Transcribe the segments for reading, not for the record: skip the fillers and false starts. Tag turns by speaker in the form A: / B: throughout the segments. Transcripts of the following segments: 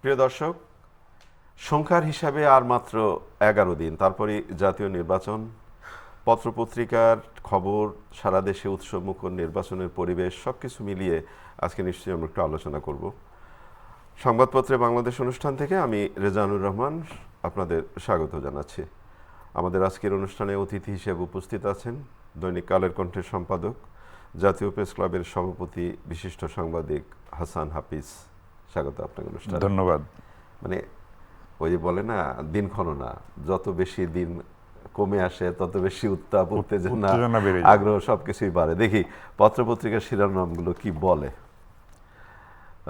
A: প্রিয় দর্শক, সংখ্যার হিসাবে আর মাত্র 11 দিন, তারপরে জাতীয় নির্বাচন। পত্রপত্রিকার খবর, সারা দেশে উৎসবমুখর নির্বাচনের পরিবেশ, সব কিছু মিলিয়ে আজকে নিশ্চয়ই আমরা একটু আলোচনা করব। সংবাদপত্রে বাংলাদেশ অনুষ্ঠান থেকে আমি রেজানুর রহমান আপনাদের স্বাগত জানাচ্ছি। আমাদের আজকের অনুষ্ঠানে অতিথি হিসেবে উপস্থিত আছেন দৈনিক কালের কণ্ঠের সম্পাদক, জাতীয় প্রেস ক্লাবের সভাপতি, বিশিষ্ট সাংবাদিক হাসান হাফিজ। স্বাগত আপনাকে অনুষ্ঠানে।
B: ধন্যবাদ।
A: মানে ওই যে বলে না, দিনক্ষণ না, যত বেশি দিন কমে আসে তত বেশি উত্তাপ, উত্তেজনা,
B: বেড়ে যায়।
A: আগ্রহ সবকিছুই বাড়ে। দেখি পত্রপত্রিকার শিরোনামগুলো কি বলে।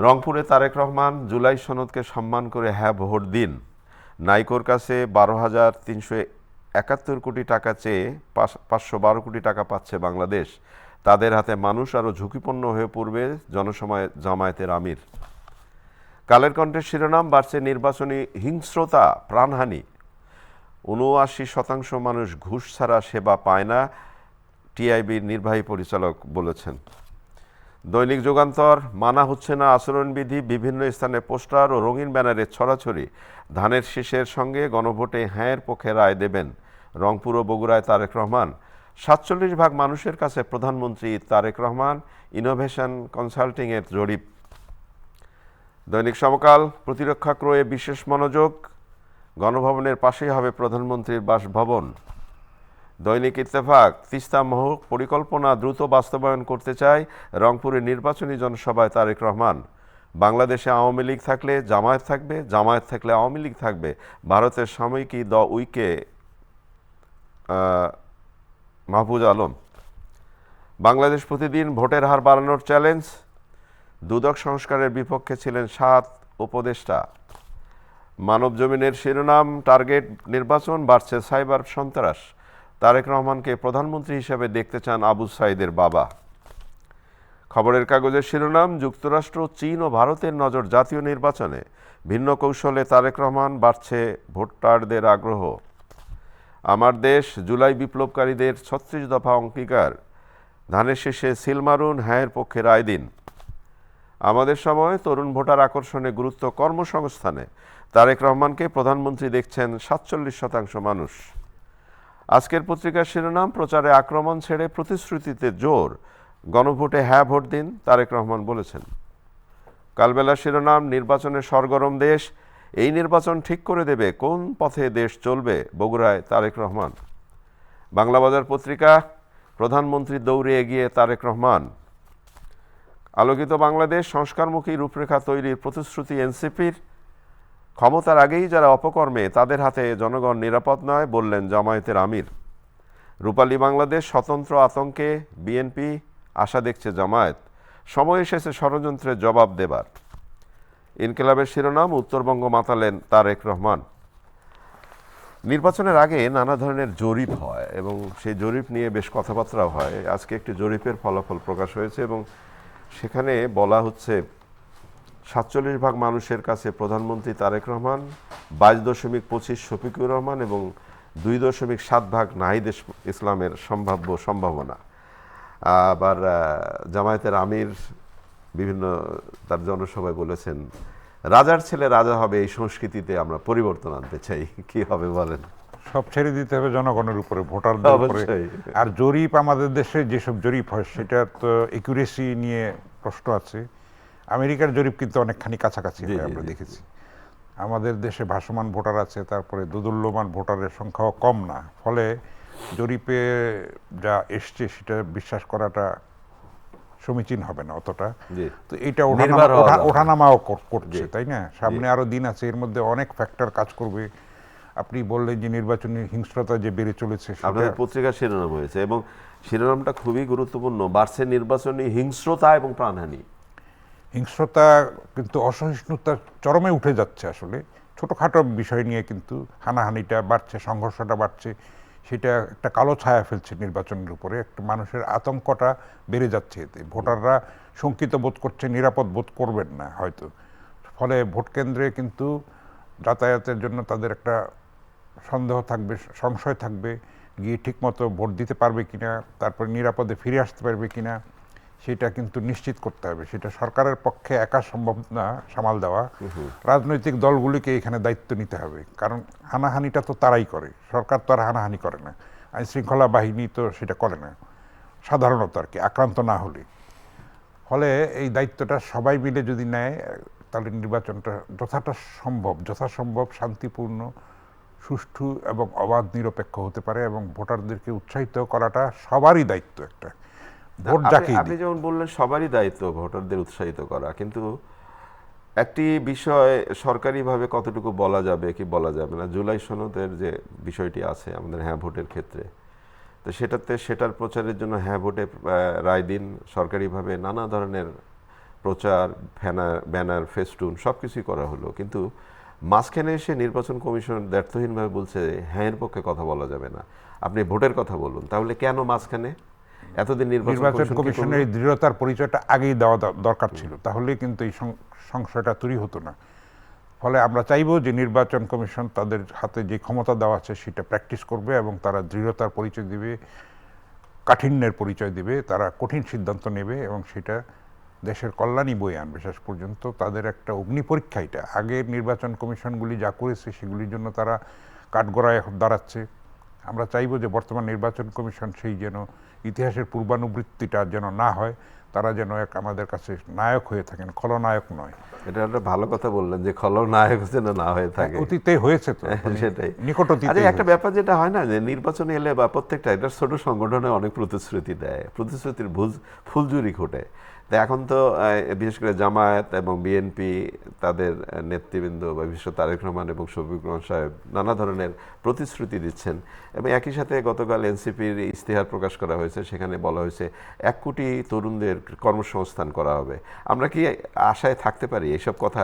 A: রংপুরে তারেক রহমান জুলাই সনদকে সম্মান করে হ্যাঁ ভোট দিন। নাইকোর কাছে 12,371 কোটি টাকা চেয়ে 512 কোটি টাকা পাচ্ছে বাংলাদেশ। তাদের হাতে মানুষ আরও ঝুঁকিপূর্ণ হয়ে পড়বে, জামায়াতের আমির। কালের কণ্ঠের শিরোনাম, বাড়ছে নির্বাচনী হিংস্রতা, প্রাণহানি। ৭৯% মানুষ ঘুষ ছাড়া সেবা পায় না, টিআইবির নির্বাহী পরিচালক বলেছেন। দৈনিক যুগান্তর, মানা হচ্ছে না আচরণবিধি, বিভিন্ন স্থানে পোস্টার ও রঙিন ব্যানারের ছড়াছড়ি। ধানের শীষের সঙ্গে গণভোটে হ্যাঁয়ের পক্ষে রায় দেবেন। রংপুর ও বগুড়ায় তারেক রহমান। ৪৭% মানুষের কাছে প্রধানমন্ত্রী তারেক রহমান, ইনোভেশন কনসাল্টিংয়ের জরিপ। দৈনিক সমকাল, প্রতিরক্ষা ক্রয়ে বিশেষ মনোযোগ, গণভবনের পাশেই হবে প্রধানমন্ত্রীর বাসভবন। দৈনিক ইত্তেফাক, তিস্তা মহড় পরিকল্পনা দ্রুত বাস্তবায়ন করতে চায়, রংপুরে নির্বাচনী জনসভায় তারেক রহমান। বাংলাদেশে আওয়ামী লীগ থাকলে জামায়াত থাকবে, জামায়াত থাকলে আওয়ামী লীগ থাকবে, ভারতের সাময়িকী দ্য উইকে মাহফুজ আলম। বাংলাদেশ প্রতিদিন, ভোটের হার বাড়ানোর চ্যালেঞ্জ, দুদক সংস্কারের বিপক্ষে ছিলেন 7 উপদেষ্টা। মানব জমিনের শিরোনাম, টার্গেট নির্বাচন, বাড়ছে সাইবার সন্ত্রাস। তারেক রহমানকে প্রধানমন্ত্রী হিসেবে দেখতে চান আবু সাইদের বাবা। খবরের কাগজের শিরোনাম, যুক্তরাষ্ট্র, চীন ও ভারতের নজর জাতীয় নির্বাচনে, ভিন্ন কৌশলে তারেক রহমান, বাড়ছে ভোটারদের আগ্রহ। আমার দেশ, জুলাই বিপ্লবকারীদের ৩৬ দফা অঙ্গীকার, ধানের শীষে সিল মারুন, হ্যাঁয়ের পক্ষে রায় দিন। আমাদের সময়, তরুণ ভোটার আকর্ষণে গুরুত্ব কর্মসংস্থানে, তারেক রহমানকে প্রধানমন্ত্রী দেখছেন ৪৭% মানুষ। আজকের পত্রিকার শিরোনাম, প্রচারে আক্রমণ ছেড়ে প্রতিশ্রুতিতে জোর, গণভোটে হ্যাঁ ভোট দিন, তারেক রহমান বলেছেন। কালবেলা শিরোনাম, নির্বাচনে সরগরম দেশ, এই নির্বাচন ঠিক করে দেবে কোন পথে দেশ চলবে, বগুড়ায় তারেক রহমান। বাংলাবাজার পত্রিকা, প্রধানমন্ত্রী দৌড়ে এগিয়ে তারেক রহমান। আলোকিত বাংলাদেশ, সংস্কারমুখী রূপরেখা তৈরির প্রতিশ্রুতি এনসিপির। ক্ষমতার আগেই যারা অপকর্মে, তাদের হাতে জনগণ নিরাপদ নয়, বললেন জামায়াতের আমির। রূপালী বাংলাদেশ, স্বতন্ত্র আতঙ্কে বিএনপি, আশা দেখছে জামায়াত। সময় এসেছে ষড়যন্ত্রের জবাব দেবার। ইনকিলাবের শিরোনাম, উত্তরবঙ্গ মাতালেন তারেক রহমান। নির্বাচনের আগে নানা ধরনের জরিপ হয় এবং সেই জরিপ নিয়ে বেশ কথাবার্তাও হয়। আজকে একটি জরিপের ফলাফল প্রকাশ হয়েছে এবং সেখানে বলা হচ্ছে ৪৭% মানুষের কাছে প্রধানমন্ত্রী তারেক রহমান, 22.25 শফিকুর রহমান এবং 2.7 নাহিদ ইসলামের সম্ভাবনা। আবার জামায়াতের আমির বিভিন্ন তার জনসভায় বলেছেন, রাজার ছেলে রাজা হবে, এই সংস্কৃতিতে আমরা পরিবর্তন আনতে চাই। কি হবে বলেন?
B: সব ছেড়ে দিতে হবে জনগণের উপরে, ভোটারদের উপরে। আর জরিপ, আমাদের দেশে যেসব জরিপ হয় সেটা তো একুরেসি নিয়ে প্রশ্ন আছে। আমেরিকার জরিপ কিন্তু অনেকখানি কাছাকাছি হয়, আমরা দেখেছি। আমাদের দেশে ভাসমান ভোটার আছে, তারপরে দোদুল্যমান ভোটারের সংখ্যাও কম না, ফলে জরিপে যা এসছে সেটা বিশ্বাস করাটা সমীচীন হবে না অতটা। তো এটা ওঠানামাও করছে, তাই না? সামনে আরো দিন আছে, এর মধ্যে অনেক ফ্যাক্টর কাজ করবে। আপনি বললেন যে নির্বাচনী হিংস্রতা যে বেড়ে চলেছে,
A: আপনাদের পত্রিকার শিরোনাম হয়েছে এবং শিরোনামটা খুবই গুরুত্বপূর্ণ, বাড়ছে নির্বাচনী হিংস্রতা এবং প্রাণহানি।
B: হিংস্রতা কিন্তু অসহিষ্ণুতার চরমে উঠে যাচ্ছে আসলে। ছোটোখাটো বিষয় নিয়ে কিন্তু হানাহানিটা বাড়ছে, সংঘর্ষটা বাড়ছে, সেটা একটা কালো ছায়া ফেলছে নির্বাচনের উপরে। একটা মানুষের আতঙ্কটা বেড়ে যাচ্ছে এতে। ভোটাররা শঙ্কিত বোধ করছে, নিরাপদ বোধ করবেন না হয়তো। ফলে ভোট কেন্দ্রে কিন্তু যাতায়াতের জন্য তাদের একটা সন্দেহ থাকবে, সংশয় থাকবে, গিয়ে ঠিকমতো ভোট দিতে পারবে কিনা, তারপর নিরাপদে ফিরে আসতে পারবে কিনা, সেটা কিন্তু নিশ্চিত করতে হবে। সেটা সরকারের পক্ষে একা সম্ভব না সামাল দেওয়া। রাজনৈতিক দলগুলিকে এখানে দায়িত্ব নিতে হবে, কারণ হানাহানিটা তো তারাই করে, সরকার তো আর হানাহানি করে না, আইন শৃঙ্খলা বাহিনী তো সেটা করে না সাধারণত আর কি, আক্রান্ত না হলে। ফলে এই দায়িত্বটা সবাই মিলে যদি নেয়, তাহলে নির্বাচনটা যথাসম্ভব শান্তিপূর্ণ, সুষ্ঠু এবং অবাধ নিরপেক্ষ হতে পারে, এবং ভোটারদেরকে উৎসাহিত করাটা সবারই দায়িত্ব একটা। ভোট যাকেই
A: আপনি যেমন বললেন সবারই দায়িত্ব ভোটারদের উৎসাহিত করা, কিন্তু একটি বিষয় সরকারিভাবে কতটুকু বলা যাবে কি বলা যাবে না, জুলাই সনদের যে বিষয়টি আছে আমাদের হ্যাঁ ভোটের ক্ষেত্রে, তো সেটার প্রচারের জন্য হ্যাঁ ভোটে রায় দিন সরকারিভাবে নানা ধরনের প্রচার, ব্যানার, ফেস্টুন সব কিছুই করা হলো, কিন্তু মাঝখানে এসে নির্বাচন কমিশন দ্ব্যর্থহীনভাবে বলছে হ্যাঁ এর পক্ষে কথা বলা যাবে না, আপনি ভোটের কথা বলুন। তাহলে কেন মাঝখানে এতদিন
B: নির্বাচন কমিশনের এই দৃঢ়তার পরিচয়টা আগেই দেওয়া দরকার ছিল, তাহলে কিন্তু এই সংশয়টা তৈরি হতো না। ফলে আমরা চাইবো যে নির্বাচন কমিশন তাদের হাতে যে ক্ষমতা দেওয়া আছে সেটা প্র্যাকটিস করবে, এবং তারা দৃঢ়তার পরিচয় দিবে, কাঠিন্যের পরিচয় দিবে, তারা কঠিন সিদ্ধান্ত নেবে, এবং সেটা দেশের কল্যাণই বয়ে আনবে। শেষ পর্যন্ত তাদের একটা অগ্নি পরীক্ষা এটা। আগের নির্বাচন কমিশনগুলি যা করেছে সেগুলির জন্য তারা কাঠগড়ায় দাঁড়াচ্ছে। আমরা চাইবো যে বর্তমান নির্বাচন কমিশন সেই যেন ইতিহাসের পূর্বানুবৃত্তিটা যেন না হয়, তারা যেন এক আমাদের কাছে নায়ক হয়ে থাকেন, খলনায়ক নয়।
A: এটা একটা ভালো কথা বললেন যে খলনায়ক যেন না হয়ে থাকে,
B: অতীতে হয়েছে তো,
A: সেটাই
B: নিকট অতীতে।
A: আচ্ছা, একটা ব্যাপার যেটা হয় না যে নির্বাচনে এলে বা প্রত্যেকটা এটা ছোট সংগঠনে অনেক প্রতিশ্রুতি দেয়, প্রতিশ্রুতির ফুলঝুরি ঘটে। তা এখন তো বিশেষ করে জামায়াত এবং বিএনপি তাদের নেতৃবৃন্দ বা বিশেষ তারেক রহমান এবং শফিকুর রহমান সাহেব নানা ধরনের প্রতিশ্রুতি দিচ্ছেন, এবং একই সাথে গতকাল এনসিপির ইশতেহার প্রকাশ করা হয়েছে, সেখানে বলা হয়েছে 1 কোটি তরুণদের কর্মসংস্থান করা হবে। আমরা কি আশায় থাকতে পারি এসব কথা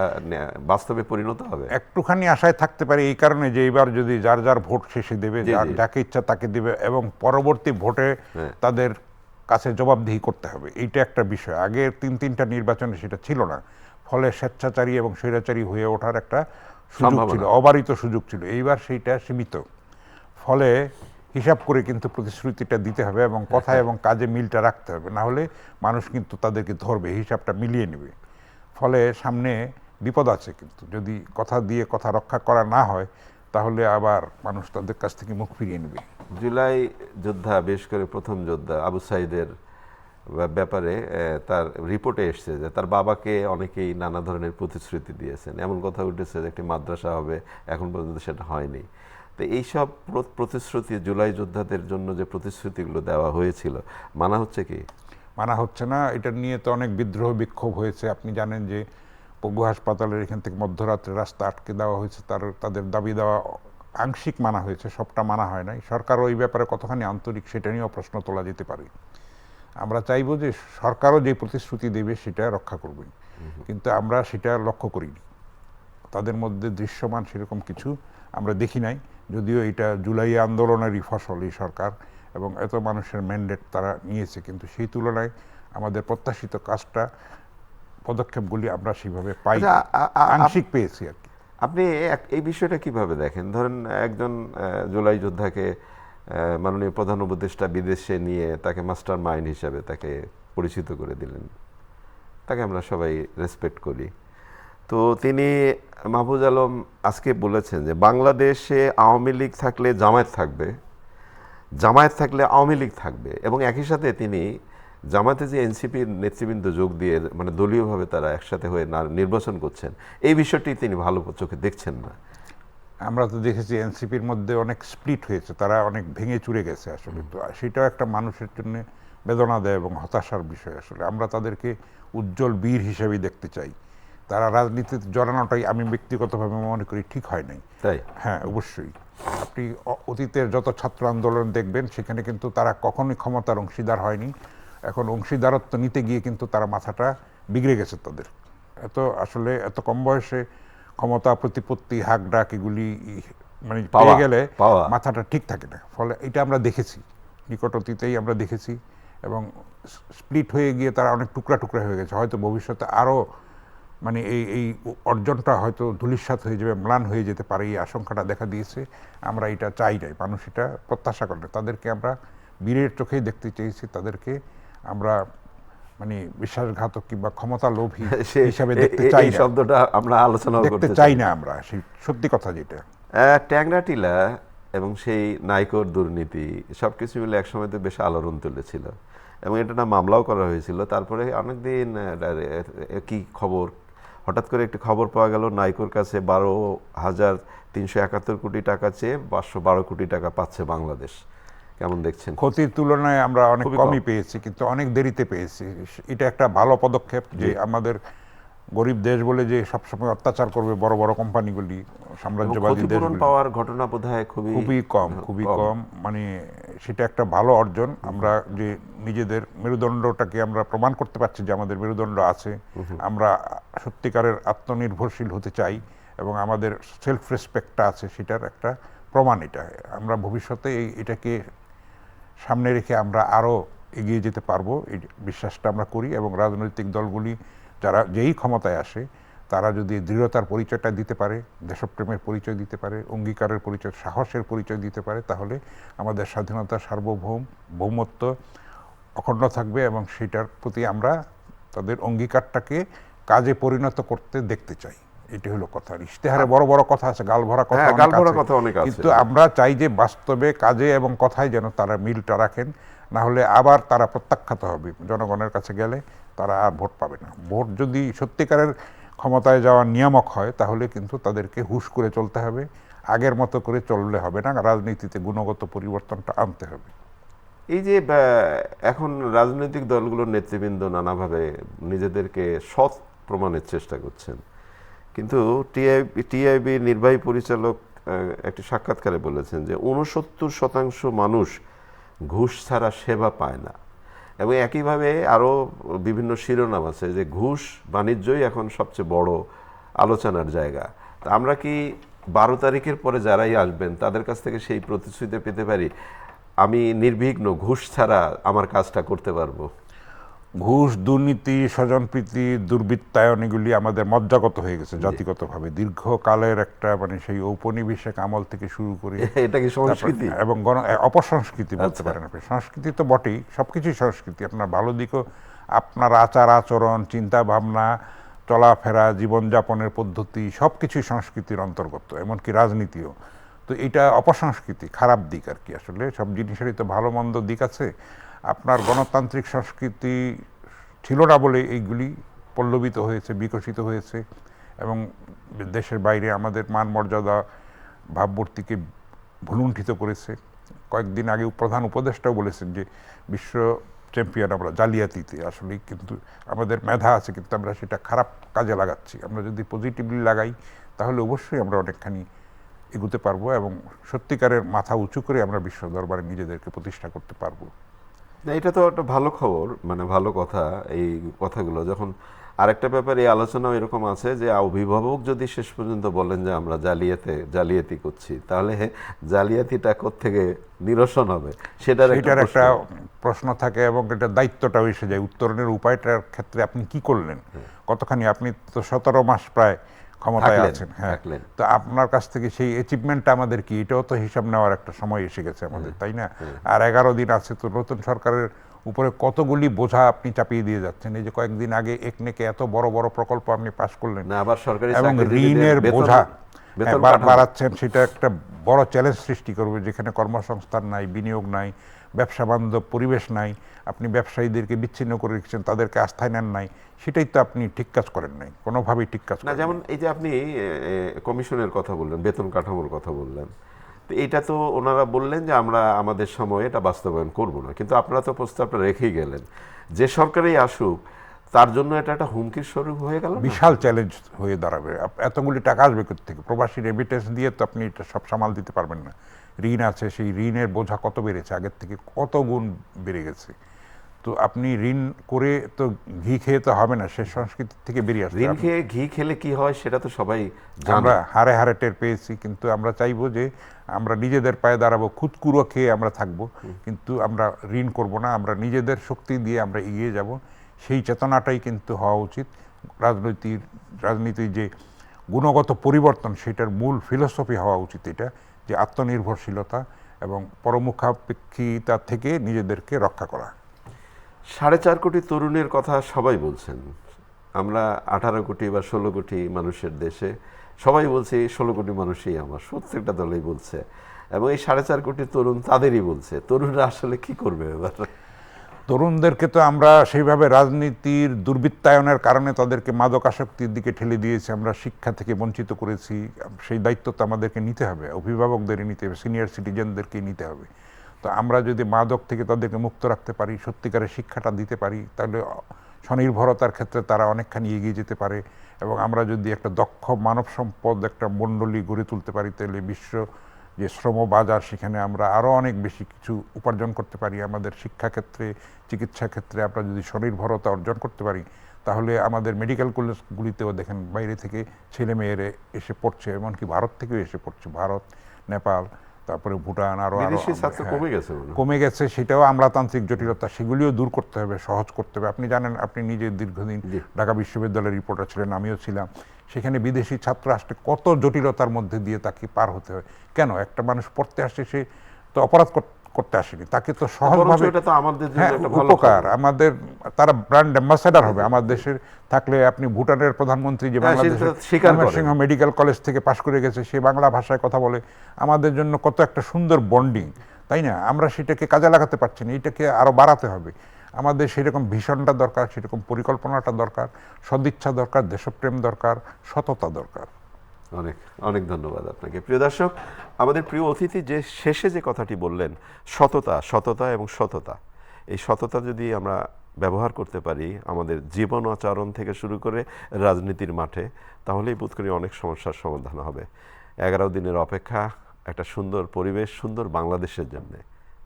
A: বাস্তবে পরিণত হবে?
B: একটুখানি আশায় থাকতে পারি এই কারণে যে এবার যদি যার যার ভোট শেষে দেবে, যাকে ইচ্ছা তাকে দেবে, এবং পরবর্তী ভোটে তাদের কাছে জবাবদিহি করতে হবে, এইটা একটা বিষয়। আগে 3টা নির্বাচনে সেটা ছিল না, ফলে স্বেচ্ছাচারী এবং স্বৈরাচারী হয়ে ওঠার একটা সুযোগ ছিল, অবারিত সুযোগ ছিল। এইবার সেইটা সীমিত, ফলে হিসাব করে কিন্তু প্রতিশ্রুতিটা দিতে হবে, এবং কথা এবং কাজে মিলটা রাখতে হবে, না হলে মানুষ কিন্তু তাদেরকে ধরবে, হিসাবটা মিলিয়ে নেবে। ফলে সামনে বিপদ আছে, কিন্তু যদি কথা দিয়ে কথা রক্ষা করা না হয়, তাহলে আবার মানুষ তাদের কাছ থেকে মুখ ফিরিয়ে নেবে।
A: জুলাই যোদ্ধা, বিশেষ করে প্রথম যোদ্ধা আবু সাইদের ব্যাপারে তার রিপোর্টে এসছে যে তার বাবাকে অনেকেই নানা ধরনের প্রতিশ্রুতি দিয়েছেন, এমন কথা উঠেছে যে একটি মাদ্রাসা হবে, এখন পর্যন্ত সেটা হয়নি। তো এইসব প্রতিশ্রুতি, জুলাই যোদ্ধাদের জন্য যে প্রতিশ্রুতিগুলো দেওয়া হয়েছিল, মানা হচ্ছে কি?
B: মানা হচ্ছে না। এটা নিয়ে তো অনেক বিদ্রোহ বিক্ষোভ হয়েছে। আপনি জানেন যে পঙ্গু হাসপাতালের এখান থেকে মধ্যরাত্রে রাস্তা আটকে দেওয়া হয়েছে, তাদের দাবি দেওয়া আংশিক মানা হয়েছে, সবটা মানা হয় নাই। সরকারও এই ব্যাপারে কতখানি আন্তরিক সেটা নিয়েও প্রশ্ন তোলা যেতে পারে। আমরা চাইবো যে সরকারও যে প্রতিশ্রুতি দেবে সেটা রক্ষা করবে, কিন্তু আমরা সেটা লক্ষ্য করিনি। তাদের মধ্যে দৃশ্যমান সেরকম কিছু আমরা দেখি নাই, যদিও এটা জুলাই আন্দোলনেরই ফসল এই সরকার, এবং এত মানুষের ম্যান্ডেট তারা নিয়েছে, কিন্তু সেই তুলনায় আমাদের প্রত্যাশিত কাজটা, পদক্ষেপগুলি আমরা সেইভাবে পাই, আংশিক পেয়েছি আর কি।
A: আপনি এই বিষয়টা কিভাবে দেখেন? ধরেন একজন জুলাই যোদ্ধাকে মাননীয় প্রধান উপদেষ্টা বিদেশে নিয়ে তাকে মাস্টার মাইন্ড হিসাবে তাকে পরিচিত করে দিলেন, তাকে আমরা সবাই রেসপেক্ট করি। তো তিনি, মাহফুজ আলম আজকে বলেছেন যে বাংলাদেশে আওয়ামী লীগ থাকলে জামায়াত থাকবে, জামায়াত থাকলে আওয়ামী লীগ থাকবে, এবং একই সাথে তিনি জামায়াতে যে এনসিপির নেতৃবৃন্দ যোগ দিয়ে মানে দলীয়ভাবে তারা একসাথে হয়ে নির্বাচন করছেন, এই বিষয়টি তিনি ভালো চোখে দেখছেন না।
B: আমরা তো দেখেছি এনসিপির মধ্যে অনেক স্প্লিট হয়েছে, তারা অনেক ভেঙে চুরে গেছে আসলে। তো সেটাও একটা মানুষের জন্য বেদনা দেয় এবং হতাশার বিষয়। আসলে আমরা তাদেরকে উজ্জ্বল বীর হিসেবেই দেখতে চাই। তারা রাজনীতিতে জড়ানোটাই আমি ব্যক্তিগতভাবে মনে করি ঠিক হয় নাই।
A: তাই?
B: হ্যাঁ, অবশ্যই। আপনি অতীতের যত ছাত্র আন্দোলন দেখবেন, সেখানে কিন্তু তারা কখনোই ক্ষমতার অংশীদার হয়নি। এখন অংশীদারত্ব নিতে গিয়ে কিন্তু তারা মাথাটা বিগড়ে গেছে তাদের। আসলে এত কম বয়সে ক্ষমতা, প্রতিপত্তি, হাক ডাক এগুলি মানে পেয়ে গেলে মাথাটা ঠিক থাকে না। ফলে এটা আমরা দেখেছি, নিকট অতীতেই আমরা দেখেছি, এবং স্প্লিট হয়ে গিয়ে তারা অনেক টুকরা টুকরা হয়ে গেছে। হয়তো ভবিষ্যতে আরও মানে এই অর্জনটা হয়তো ধূলিসাৎ হয়ে যাবে, ম্লান হয়ে যেতে পারে, এই আশঙ্কাটা দেখা দিয়েছে। আমরা এটা চাই নাই, মানুষ এটা প্রত্যাশা করে। তাদেরকে আমরা বীরের চোখেই দেখতে চেয়েছি, তাদেরকে আমরা মানে বিশ্বাসঘাতক কিংবা ক্ষমতা লোভী
A: সে-
B: হিসাবে
A: এ-
B: দেখতে
A: এ-
B: চাই
A: এই
B: না,
A: শব্দটা আমরা আলোচনাও
B: দেখতে
A: করতে
B: চাই না আমরা, সেই সত্যি কথা যেটা।
A: ট্যাংরা টিলা এবং সেই নাইকোর দুর্নীতি সবকিছু মিলে একসময় তো বেশ আলোড়ন তুলেছিল এবং এটা না মামলাও করা হয়েছিল। তারপরে অনেকদিন কি খবর, হঠাৎ করে একটি খবর পাওয়া গেল নাইকোর কাছে 12,371 কোটি টাকা চেয়ে 512 কোটি টাকা পাচ্ছে বাংলাদেশ। কেমন দেখছেন?
B: ক্ষতির তুলনায় আমরা অনেক
A: খুবই
B: কমই
A: কম।
B: পেয়েছি, কিন্তু অনেক দেরিতে পেয়েছি। এটা একটা ভালো পদক্ষেপ যে আমাদের গরিব দেশ বলে যে সবসময় অত্যাচার করবে বড় বড় কোম্পানিগুলি,
A: এবং
B: সাম্রাজ্যবাদী
A: ক্ষতিপূরণ
B: দেশগুলি,
A: পাওয়ার ঘটনা বোধহয় খুবই
B: খুবই কম। মানে সেটা একটা ভালো অর্জন। আমরা যে নিজেদের মেরুদণ্ডটাকে আমরা প্রমাণ করতে পারছি যে আমাদের মেরুদণ্ড আছে, আমরা সত্যিকারের আত্মনির্ভরশীল হতে চাই এবং আমাদের সেলফ রেসপেক্টটা আছে, সেটার একটা প্রমাণ এটা। আমরা ভবিষ্যতে এটাকে সামনে রেখে আমরা আরও এগিয়ে যেতে পারবো, এই বিশ্বাসটা আমরা করি। এবং রাজনৈতিক দলগুলি যারা যেই ক্ষমতায় আসে তারা যদি দৃঢ়তার পরিচয়টা দিতে পারে, দেশপ্রেমের পরিচয় দিতে পারে, অঙ্গীকারের পরিচয়, সাহসের পরিচয় দিতে পারে, তাহলে আমাদের স্বাধীনতা, ভৌমত্ব অখণ্ড থাকবে এবং সেটার প্রতি আমরা তাদের অঙ্গীকারটাকে কাজে পরিণত করতে দেখতে চাই। এটি হলো কথা। ইশতেহারে বড় বড় কথা আছে, গালভরা কথা
A: হ্যাঁ,
B: অনেক
A: গালভরা
B: আছে,
A: কথা অনেক আছে।
B: কিন্তু আমরা চাই যে বাস্তবে, কাজে এবং কথায় যেন তারা মিলটা রাখেন, না হলে আবার তারা প্রত্যাখ্যাত হবে। জনগণের কাছে গেলে তারা আর ভোট পাবে না। ভোট যদি সত্যিকারের ক্ষমতায় যাওয়ার নিয়ামক হয় তাহলে কিন্তু তাদেরকে হুঁশ করে চলতে হবে, আগের মতো করে চললে হবে না, রাজনীতিতে গুণগত পরিবর্তনটা আনতে হবে।
A: এই যে এখন রাজনৈতিক দলগুলোর নেতৃবৃন্দ নানাভাবে নিজেদেরকে সৎ প্রমাণের চেষ্টা করছেন, কিন্তু টিআইবি নির্বাহী পরিচালক একটি সাক্ষাৎকারে বলেছেন যে 69% মানুষ ঘুষ ছাড়া সেবা পায় না। এবং একইভাবে আরও বিভিন্ন শিরোনাম আছে যে ঘুষ বাণিজ্যই এখন সবচেয়ে বড় আলোচনার জায়গা। তা আমরা কি 12 তারিখের পরে যারাই আসবেন তাদের কাছ থেকে সেই প্রতিশ্রুতি পেতে পারি, আমি নির্বিঘ্ন ঘুষ ছাড়া আমার কাজটা করতে পারবো?
B: ঘুষ, দুর্নীতি, স্বজনপ্রীতি, দুর্বৃত্তায়ন এগুলি আমাদের মজ্জাগত হয়ে গেছে জাতিগতভাবে। দীর্ঘকালের একটা মানে সেই ঔপনিবেশিক আমল থেকে শুরু করে
A: এটা কি সংস্কৃতি?
B: এবং অপসংস্কৃতি বলতে পারেন আপনি। সংস্কৃতি তো বটেই, সবকিছুই সংস্কৃতি। আপনার ভালো দিকও, আপনার আচার আচরণ, চিন্তা ভাবনা, চলাফেরা, জীবনযাপনের পদ্ধতি সবকিছুই সংস্কৃতির অন্তর্গত, এমনকি রাজনীতিও। তো এটা অপসংস্কৃতি, খারাপ দিক আর কি। আসলে সব জিনিসেরই তো ভালো মন্দ দিক আছে। আপনার গণতান্ত্রিক সংস্কৃতি ছিল না বলে এইগুলি পল্লবিত হয়েছে, বিকশিত হয়েছে এবং দেশের বাইরে আমাদের মান মর্যাদা, ভাবমূর্তিকে ভুলুণ্ঠিত করেছে। কয়েকদিন আগে প্রধান উপদেষ্টাও বলেছেন যে বিশ্ব চ্যাম্পিয়ন আমরা জালিয়াতিতে। আসলে কিন্তু আমাদের মেধা আছে, কিন্তু আমরা সেটা খারাপ কাজে লাগাচ্ছি। আমরা যদি পজিটিভলি লাগাই তাহলে অবশ্যই আমরা অনেকখানি এগুতে পারবো এবং সত্যিকারের মাথা উঁচু করে আমরা বিশ্ব দরবারে নিজেদেরকে প্রতিষ্ঠা করতে পারবো।
A: না, এটা তো একটা ভালো খবর, মানে ভালো কথা। এই কথাগুলো যখন আরেকটা ব্যাপার, এই আলোচনাও এরকম আছে যে অভিভাবক যদি শেষ পর্যন্ত বলেন যে আমরা জালিয়াতি করছি, তাহলে জালিয়াতিটা কোত্থেকে নিরসন হবে সেটার
B: একটা প্রশ্ন থাকে এবং এটা দায়িত্বটাও এসে যায়। উত্তরণের উপায়টার ক্ষেত্রে আপনি কি করলেন, কতখানি, আপনি তো 17 মাস প্রায় ক্ষমতায় আছেন। হ্যাঁ, তো আপনার কাছ থেকে সেই অ্যাচিভমেন্টটা আমাদের কি, এটাও তো হিসাব নেওয়ার একটা সময় এসে গেছে আমাদের, তাই না? আর 11 দিন আছে, তো নতুন সরকারের উপরে কতগুলি বোঝা আপনি চাপিয়ে দিয়ে যাচ্ছেন। এই যে কয়েকদিন আগে একনেকে এত বড় বড় প্রকল্প আপনি পাশ করলেন
A: না, আবার সরকারি
B: এবং ঋণের বোঝা বাড়াচ্ছেন, সেটা একটা বড় চ্যালেঞ্জ সৃষ্টি করবে। যেখানে কর্মসংস্থান নাই, বিনিয়োগ নাই, ব্যবসা বান্ধব পরিবেশ নাই, আপনি ব্যবসায়ীদেরকে বিচ্ছিন্ন করে রেখেছেন, তাদেরকে আস্থায় নেন নাই, সেটাই তো আপনি ঠিক কাজ করেন নাই, কোনোভাবেই ঠিক কাজ
A: না। যেমন এই যে আপনি কমিশনের কথা বললেন, বেতন কাঠামোর কথা বললেন, তো এটা তো ওনারা বললেন যে আমরা আমাদের সময়ে এটা বাস্তবায়ন করব না, কিন্তু আপনারা তো প্রস্তাবটা রেখেই গেলেন। যে সরকারই আসুক তার জন্য এটা একটা হুমকির স্বরূপ হয়ে গেল,
B: বিশাল চ্যালেঞ্জ হয়ে দাঁড়াবে। এতগুলি টাকা আসবে কোত্থেকে? প্রবাসী রেমিটেন্স দিয়ে তো আপনি এটা সব সামাল দিতে পারবেন না। ঋণ আছে, সেই ঋণের বোঝা কত বেড়েছে, আগের থেকে কত গুণ বেড়ে গেছে। তো আপনি ঋণ করে তো ঘি খেয়ে তো হবে না, সে সংস্কৃতি থেকে বেরিয়ে আসতে
A: ঋণ খেয়ে ঘি খেলে কি হয় সেটা তো সবাই
B: আমরা হারে হারে টের পেয়েছি। কিন্তু আমরা চাইবো যে আমরা নিজেদের পায়ে দাঁড়াবো, খুদকুড়ো খেয়ে আমরা থাকবো, কিন্তু আমরা ঋণ করব না, আমরা নিজেদের শক্তি দিয়ে আমরা এগিয়ে যাব। সেই চেতনাটাই কিন্তু হওয়া উচিত। রাজনীতির যে গুণগত পরিবর্তন, সেটার মূল ফিলোসফি হওয়া উচিত এটা, যে আত্মনির্ভরশীলতা এবং পরমুখাপেক্ষিতা থেকে নিজেদেরকে রক্ষা করা।
A: 4.5 কোটি তরুণের কথা সবাই বলছেন। আমরা 18 কোটি বা 16 কোটি মানুষের দেশে সবাই বলছে এই 16 কোটি মানুষই আমার, প্রত্যেকটা দলেই বলছে, এবং এই 4.5 কোটি তরুণ তাদেরই বলছে। তরুণরা আসলে কি করবে এবার?
B: তরুণদেরকে তো আমরা সেইভাবে রাজনীতির দুর্বৃত্তায়নের কারণে তাদেরকে মাদকাসক্তির দিকে ঠেলে দিয়েছি, আমরা শিক্ষা থেকে বঞ্চিত করেছি। সেই দায়িত্ব তো আমাদেরকে নিতে হবে, অভিভাবকদেরই নিতে হবে, সিনিয়র সিটিজেনদেরকেই নিতে হবে। তো আমরা যদি মাদক থেকে তাদেরকে মুক্ত রাখতে পারি, সত্যিকারের শিক্ষাটা দিতে পারি, তাহলে স্বনির্ভরতার ক্ষেত্রে তারা অনেকখানি এগিয়ে যেতে পারে। এবং আমরা যদি একটা দক্ষ মানব সম্পদ একটা মণ্ডলী গড়ে তুলতে পারি, তাহলে বিশ্ব যে শ্রম বাজার, সেখানে আমরা আরও অনেক বেশি কিছু উপার্জন করতে পারি। আমাদের শিক্ষাক্ষেত্রে, চিকিৎসা ক্ষেত্রে আমরা যদি স্বনির্ভরতা অর্জন করতে পারি, তাহলে আমাদের মেডিকেল কলেজগুলিতেও দেখেন বাইরে থেকে ছেলে মেয়েরা এসে পড়ছে, এমনকি ভারত থেকেও এসে পড়ছে। ভারত, নেপাল, তারপরে ভুটান, আরও
A: বিদেশি ছাত্র কমে গেছে মনে হয়।
B: কমে গেছে। সেটাও আমলাতান্ত্রিক জটিলতা, সেগুলিও দূর করতে হবে, সহজ করতে হবে। আপনি জানেন, আপনি নিজে দীর্ঘদিন ঢাকা বিশ্ববিদ্যালয়ের রিপোর্টার ছিলেন, আমিও ছিলাম। সেখানে বিদেশি ছাত্র আসলে কত জটিলতার মধ্যে দিয়ে তাকে পার হতে হয়। কেন? একটা মানুষ পড়তে আসে, সে তো অপরাধ করতে আসেনি, তাকে তো সহজভাবে,
A: এটা তো আমাদের জন্য
B: হ্যাঁ,
A: একটা ভালো
B: উপকার। আমাদের তারা ব্র্যান্ড অ্যাম্বাসেডার হবে আমার দেশের থাকলে। আপনি ভুটানের প্রধানমন্ত্রী যে
A: হ্যাঁ, সেটা
B: বাংলাদেশের
A: স্বীকার করে।
B: সিংহ মেডিকেল কলেজ থেকে পাশ করে গেছে, সে বাংলা ভাষায় কথা বলে, আমাদের জন্য কত একটা সুন্দর বন্ডিং, তাই না? আমরা সেটাকে কাজে লাগাতে পারছি না, এটাকে আরো বাড়াতে হবে। আমাদের সেরকম ভিশনটা দরকার, সেরকম পরিকল্পনাটা দরকার, সদিচ্ছা দরকার, দেশপ্রেম দরকার, সততা দরকার।
A: অনেক অনেক ধন্যবাদ আপনাকে। প্রিয় দর্শক, আমাদের প্রিয় অতিথি যে শেষে যে কথাটি বললেন, সততা, সততা এবং সততা, এই সততা যদি আমরা ব্যবহার করতে পারি আমাদের জীবন আচরণ থেকে শুরু করে রাজনীতির মাঠে, তাহলেই বোধ করি অনেক সমস্যার সমাধান হবে। 11 দিনের অপেক্ষা, একটা সুন্দর পরিবেশ, সুন্দর বাংলাদেশের জন্য।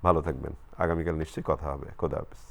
A: ভালো থাকবেন। আগামীকাল নিশ্চয়ই কথা হবে। খোদা হাফেজ।